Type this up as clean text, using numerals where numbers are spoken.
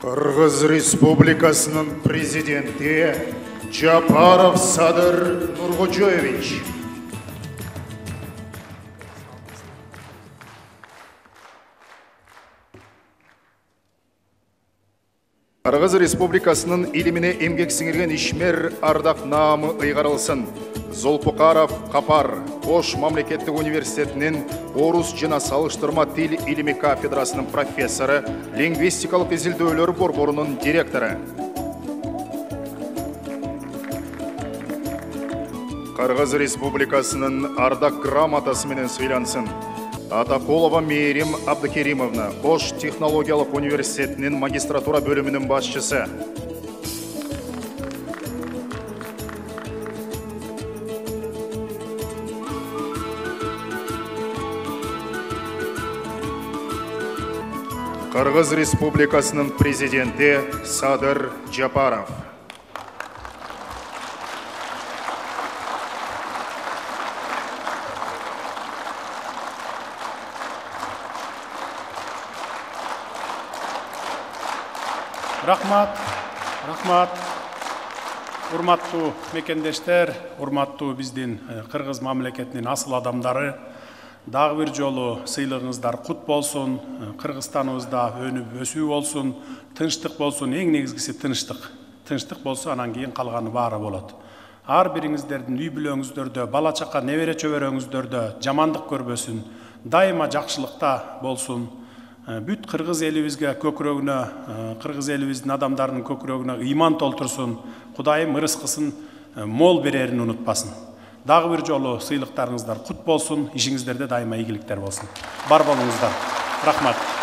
Қырғыз Республикасының президенті Жапаров Садыр Нурғожоевич. Қырғыз Республикасының илимине эмгек сіңірген ишмер ардақ наамы ыйгарылсын. Золпуқаров Қапар Ош мамлекеттік университетінің орус жана салыштырма тил илими кафедрасының профессоры, лингвистикалық изилдөөлөр борборунун директоры. Қырғыз Республикасының ардақ грамотасы менен сыйлансын. Атақолова Мейрим Абдыкеримовна, Ош технологиялық университетінің магистратура бөлімінің басшысы. Қырғыз Республикасының президенті Садыр Жапаров. Рахмат. Урматтуу мекендештер, урматтуу биздин Кыргыз мамлекетинин асыл адамдары, дагы бир жолу сыйлыгыңыздар кут болсун, Кыргызстаныбызда өнүп өсүү болсун, тынчтык болсун, эң негизгиси тынчтык. Тынчтык болсо анан кийин калганы баары болот. Ар бириңиздердин үй бүлөңүздөрдө, бала чака, небере чөбөрөңүздөрдө жамандык көрбөсүн, дайыма жакшылыкта болсун. Бүт Кыргыз элибизге көкүрөгүнө, Кыргыз элибиздин адамдарынын көкүрөгүнө ыйман толтурсун, Кудайым ырыскысын мол берерин унутпасын. Дагы бир жолу сыйлыктарыңыздар кут болсун, ишиңиздерде дайыма ийгиликтер болсун. Бар болуңуздар. Рахмат.